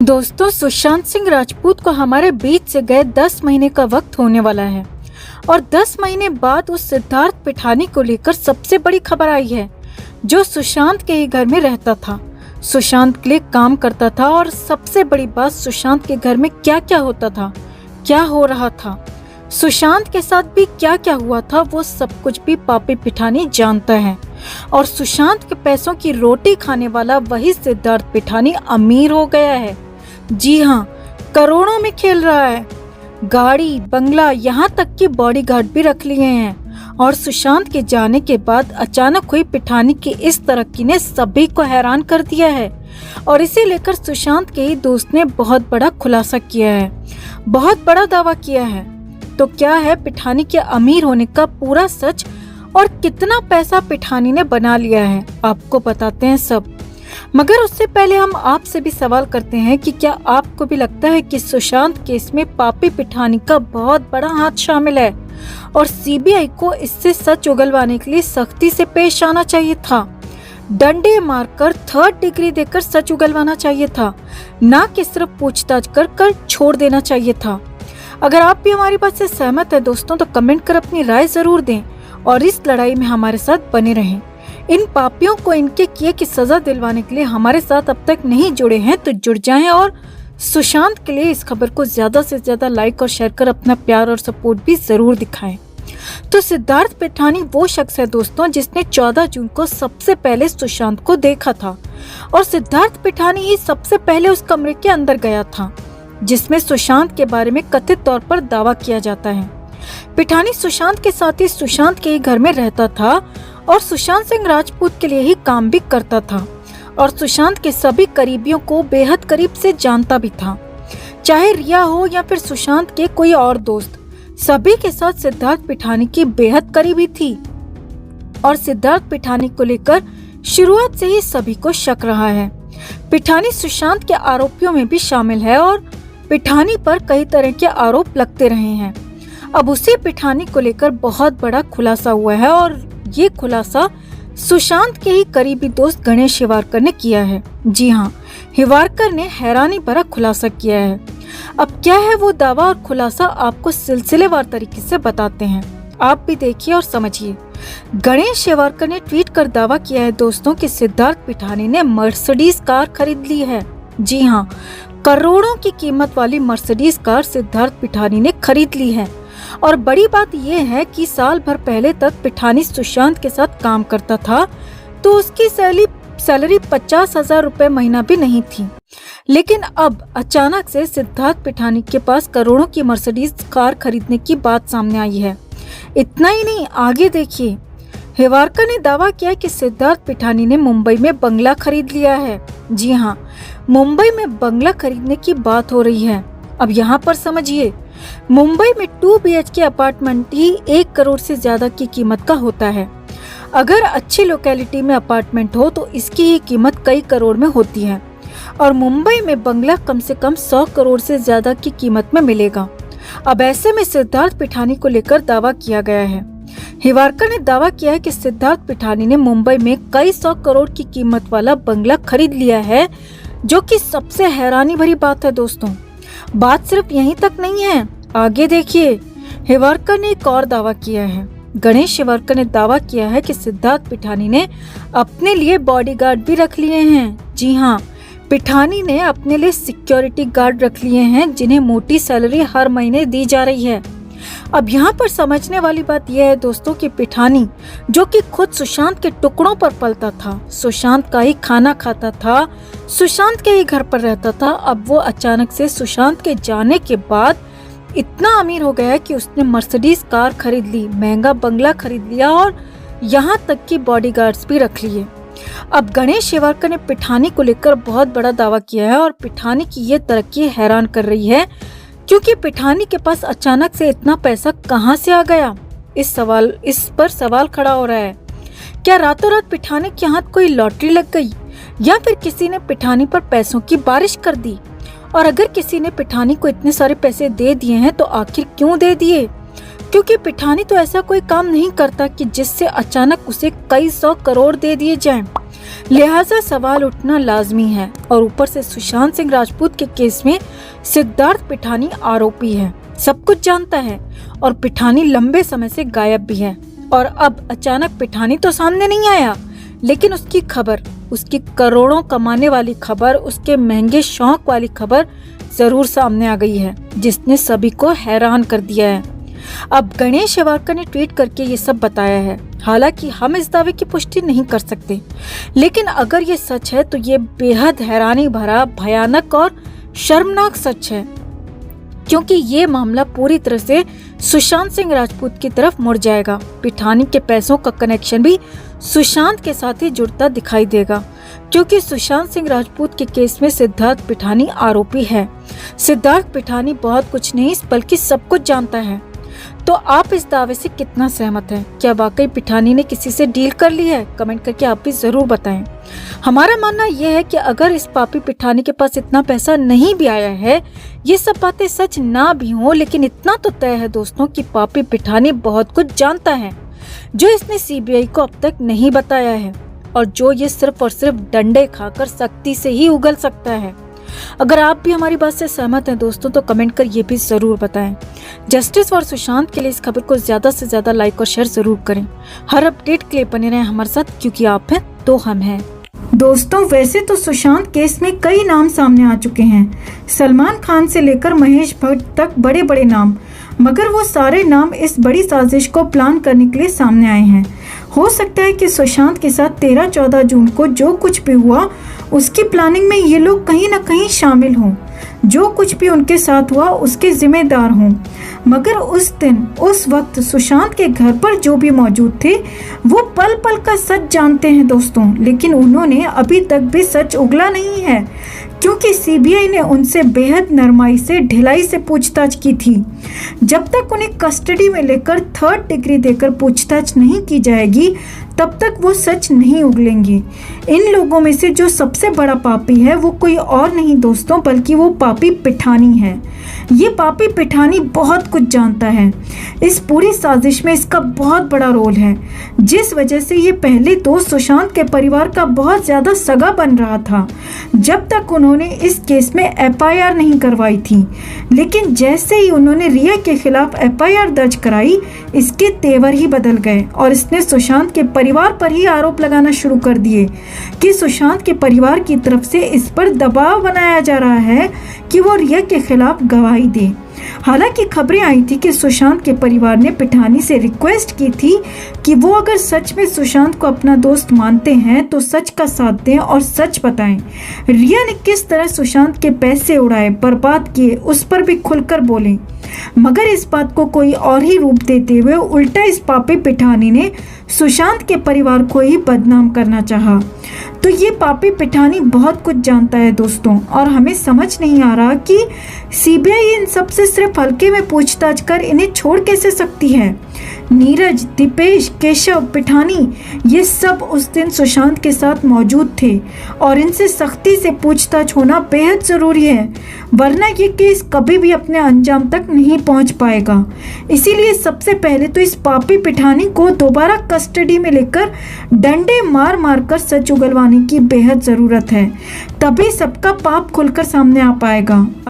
दोस्तों, सुशांत सिंह राजपूत को हमारे बीच से गए 10 महीने का वक्त होने वाला है और 10 महीने बाद उस सिद्धार्थ पिठानी को लेकर सबसे बड़ी खबर आई है, जो सुशांत के ही घर में रहता था, सुशांत के लिए काम करता था और सबसे बड़ी बात, सुशांत के घर में क्या क्या होता था, क्या हो रहा था, सुशांत के साथ भी क्या क्या हुआ था, वो सब कुछ भी पापी पिठानी जानता है। और सुशांत के पैसों की रोटी खाने वाला वही सिद्धार्थ पिठानी अमीर हो गया है। जी हाँ, करोड़ों में खेल रहा है, गाड़ी, बंगला, यहाँ तक कि बॉडीगार्ड भी रख लिए हैं। और सुशांत के जाने के बाद अचानक हुई पिठानी की इस तरक्की ने सभी को हैरान कर दिया है और इसे लेकर सुशांत के ही दोस्त ने बहुत बड़ा खुलासा किया है, बहुत बड़ा दावा किया है। तो क्या है पिठानी के अमीर होने का पूरा सच और कितना पैसा पिठानी ने बना लिया है, आपको बताते हैं सब। मगर उससे पहले हम आपसे भी सवाल करते हैं कि क्या आपको भी लगता है कि सुशांत केस में पापी पिठानी का बहुत बड़ा हाथ शामिल है और सीबीआई को इससे सच उगलवाने के लिए सख्ती से पेश आना चाहिए था, डंडे मारकर 3rd डिग्री देकर सच उगलवाना चाहिए था, ना कि सिर्फ पूछताछ कर छोड़ देना चाहिए था। अगर आप भी हमारी बात से सहमत है दोस्तों, तो कमेंट कर अपनी राय जरूर दें और इस लड़ाई में हमारे साथ बने रहें। इन पापियों को इनके किए की सजा दिलवाने के लिए हमारे साथ अब तक नहीं जुड़े हैं तो जुड़ जाएं और सुशांत के लिए इस खबर को ज्यादा से ज्यादा लाइक और शेयर कर अपना प्यार और सपोर्ट भी जरूर दिखाएं। तो सिद्धार्थ पिठानी वो शख्स है दोस्तों, जिसने 14 जून को सबसे पहले सुशांत को देखा था और सिद्धार्थ पिठानी ही सबसे पहले उस कमरे के अंदर गया था जिसमें सुशांत के बारे में कथित तौर पर दावा किया जाता है। पिठानी सुशांत के साथ ही सुशांत के ही घर में रहता था और सुशांत सिंह राजपूत के लिए ही काम भी करता था और सुशांत के सभी करीबियों को बेहद करीब से जानता भी था, चाहे रिया हो या फिर सुशांत के कोई और दोस्त, सभी के साथ सिद्धार्थ पिठानी की बेहद करीबी थी। और सिद्धार्थ पिठानी को लेकर शुरुआत से ही सभी को शक रहा है। पिठानी सुशांत के आरोपियों में भी शामिल है और पिठानी पर कई तरह के आरोप लगते रहे हैं। अब उसी पिठानी को लेकर बहुत बड़ा खुलासा हुआ है और ये खुलासा सुशांत के ही करीबी दोस्त गणेश हिवारकर ने किया है। जी हाँ, हिवारकर ने हैरानी भरा खुलासा किया है। अब क्या है वो दावा और खुलासा, आपको सिलसिलेवार तरीके से बताते हैं, आप भी देखिए और समझिए। गणेश हिवारकर ने ट्वीट कर दावा किया है दोस्तों कि सिद्धार्थ पिठानी ने मर्सिडीज कार खरीद ली है। जी हाँ, करोड़ों की कीमत वाली मर्सिडीज कार सिद्धार्थ पिठानी ने खरीद ली है। और बड़ी बात यह है कि साल भर पहले तक पिठानी सुशांत के साथ काम करता था तो उसकी सैलरी 50,000 रुपए महीना भी नहीं थी, लेकिन अब अचानक से सिद्धार्थ पिठानी के पास करोड़ों की मर्सिडीज कार खरीदने की बात सामने आई है। इतना ही नहीं, आगे देखिए। हिवारकर ने दावा किया कि सिद्धार्थ पिठानी ने मुंबई में बंगला खरीद लिया है। जी हाँ, मुंबई में बंगला खरीदने की बात हो रही है। अब यहाँ पर समझिए, मुंबई में 2 BHK अपार्टमेंट ही 1 करोड़ से ज्यादा की कीमत का होता है। अगर अच्छी लोकेलिटी में अपार्टमेंट हो तो इसकी ही कीमत कई करोड़ में होती है और मुंबई में बंगला कम से कम 100 करोड़ से ज्यादा की कीमत में मिलेगा। अब ऐसे में सिद्धार्थ पिठानी को लेकर दावा किया गया है। हिवारकर ने दावा किया है कि सिद्धार्थ पिठानी ने मुंबई में कई 100 करोड़ की कीमत वाला बंगला खरीद लिया है, जो कि सबसे हैरानी भरी बात है दोस्तों। बात सिर्फ यहीं तक नहीं है, आगे देखिए। हिवारकर ने एक और दावा किया है। गणेश हिवारकर ने दावा किया है कि सिद्धार्थ पिठानी ने अपने लिए बॉडीगार्ड भी रख लिए हैं। जी हाँ, पिठानी ने अपने लिए सिक्योरिटी गार्ड रख लिए हैं, जिन्हें मोटी सैलरी हर महीने दी जा रही है। अब यहाँ पर समझने वाली बात यह है दोस्तों कि पिठानी, जो कि खुद सुशांत के टुकड़ों पर पलता था, सुशांत का ही खाना खाता था, सुशांत के ही घर पर रहता था, अब वो अचानक से सुशांत के जाने के बाद इतना अमीर हो गया कि उसने मर्सिडीज कार खरीद ली, महंगा बंगला खरीद लिया और यहाँ तक कि बॉडीगार्ड्स भी रख लिए। अब गणेश हिवारकर ने पिठानी को लेकर बहुत बड़ा दावा किया है और पिठानी की ये तरक्की हैरान कर रही है, क्योंकि पिठानी के पास अचानक से इतना पैसा कहां से आ गया। इस पर सवाल खड़ा हो रहा है। क्या रातों रात पिठानी के हाथ कोई लॉटरी लग गई या फिर किसी ने पिठानी पर पैसों की बारिश कर दी? और अगर किसी ने पिठानी को इतने सारे पैसे दे दिए हैं तो आखिर क्यों दे दिए? क्योंकि पिठानी तो ऐसा कोई काम नहीं करता कि जिससे अचानक उसे कई 100 करोड़ दे दिए जाएं। लिहाजा सवाल उठना लाजमी है। और ऊपर से सुशांत सिंह राजपूत के केस में सिद्धार्थ पिठानी आरोपी है, सब कुछ जानता है और पिठानी लंबे समय से गायब भी है। और अब अचानक पिठानी तो सामने नहीं आया, लेकिन उसकी खबर, उसकी करोड़ों कमाने वाली खबर, उसके महंगे शौक वाली खबर जरूर सामने आ गई है, जिसने सभी को हैरान कर दिया है। अब गणेश हेवाड़कर ने ट्वीट करके ये सब बताया है। हालांकि हम इस दावे की पुष्टि नहीं कर सकते, लेकिन अगर ये सच है तो ये बेहद हैरानी भरा, भयानक और शर्मनाक सच है, क्योंकि ये मामला पूरी तरह से सुशांत सिंह राजपूत की तरफ मुड़ जाएगा। पिठानी के पैसों का कनेक्शन भी सुशांत के साथ ही जुड़ता दिखाई देगा, क्योंकि सुशांत सिंह राजपूत के केस में सिद्धार्थ पिठानी आरोपी है। सिद्धार्थ पिठानी बहुत कुछ नहीं बल्कि सब कुछ जानता है। तो आप इस दावे से कितना सहमत हैं? क्या वाकई पिठानी ने किसी से डील कर ली है? कमेंट करके आप भी जरूर बताएं। हमारा मानना यह है कि अगर इस पापी पिठानी के पास इतना पैसा नहीं भी आया है, ये सब बातें सच ना भी हो, लेकिन इतना तो तय है दोस्तों कि पापी पिठानी बहुत कुछ जानता है, जो इसने सीबीआई को अब तक नहीं बताया है, और जो ये सिर्फ और सिर्फ डंडे खाकर सख्ती से ही उगल सकता है। अगर आप भी हमारी बात से सहमत हैं दोस्तों, तो कमेंट कर ये भी जरूर बताएं। जस्टिस फॉर सुशांत के लिए इस खबर को ज्यादा से ज्यादा लाइक और शेयर जरूर करें। हर अपडेट के लिए बने रहें हमारे साथ, क्योंकि आप हैं तो हम हैं। दोस्तों, वैसे तो सुशांत केस में कई नाम सामने आ चुके हैं, सलमान खान से लेकर महेश भट्ट तक बड़े बड़े नाम, मगर वो सारे नाम इस बड़ी साजिश को प्लान करने के लिए सामने आए हैं। हो सकता है कि सुशांत के साथ 13-14 जून को जो कुछ भी हुआ, उसकी प्लानिंग में ये लोग कहीं ना कहीं शामिल हों, जो कुछ भी उनके साथ हुआ उसके जिम्मेदार हों। मगर उस दिन, उस वक्त सुशांत के घर पर जो भी मौजूद थे, वो पल पल का सच जानते हैं दोस्तों, लेकिन उन्होंने अभी तक भी सच उगला नहीं है, क्योंकि सीबीआई ने उनसे बेहद नरमाई से, ढिलाई से पूछताछ की थी। जब तक उन्हें कस्टडी में लेकर 3rd डिग्री देकर पूछताछ नहीं की जाएगी, तब तक वो सच नहीं उगलेंगे। इन लोगों में से जो सबसे बड़ा पापी है वो कोई और नहीं दोस्तों, बल्कि वो पापी पिठानी है। ये पापी पिठानी बहुत कुछ जानता है। इस पूरी साजिश में इसका बहुत बड़ा रोल है, जिस वजह से ये पहले तो सुशांत के परिवार का बहुत ज्यादा सगा बन रहा था, जब तक उन्होंने इस केस में FIR नहीं करवाई थी। लेकिन जैसे ही उन्होंने रिया के खिलाफ FIR दर्ज कराई, इसके तेवर ही बदल गए और इसने सुशांत के परिवार पर ही आरोप लगाना शुरू कर दिए कि सुशांत के परिवार की तरफ से इस पर दबाव बनाया जा रहा है कि वो रिया के खिलाफ गवाही दे। हालांकि खबरें आई थी कि सुशांत के परिवार ने पिठानी से रिक्वेस्ट की थी कि वो अगर सच में सुशांत को अपना दोस्त मानते हैं तो सच का साथ दें और सच बताएं। रिया ने किस तरह सुशांत के पैसे उड़ाए, बर्बाद किए, उस पर भी खुलकर बोले, मगर इस बात को कोई और ही रूप देते हुए उल्टा इस पापी पिठानी ने सुशांत के परिवार को ही बदनाम करना चाहा। तो ये पापी पिठानी बहुत कुछ जानता है दोस्तों, और हमें समझ नहीं आ रहा कि सीबीआई इन सब से सिर्फ हल्के में पूछताछ कर इन्हें छोड़ कैसे सकती है। नीरज, दीपेश, केशव, पिठानी, ये सब उस दिन सुशांत के साथ मौजूद थे और इनसे सख्ती से पूछताछ होना बेहद जरूरी है, वरना ये केस कभी भी अपने अंजाम तक नहीं पहुंच पाएगा। इसीलिए सबसे पहले तो इस पापी पिठानी को दोबारा कस्टडी में लेकर डंडे मार मार कर सच उगलवाने की बेहद जरूरत है, तभी सबका पाप खुलकर सामने आ पाएगा।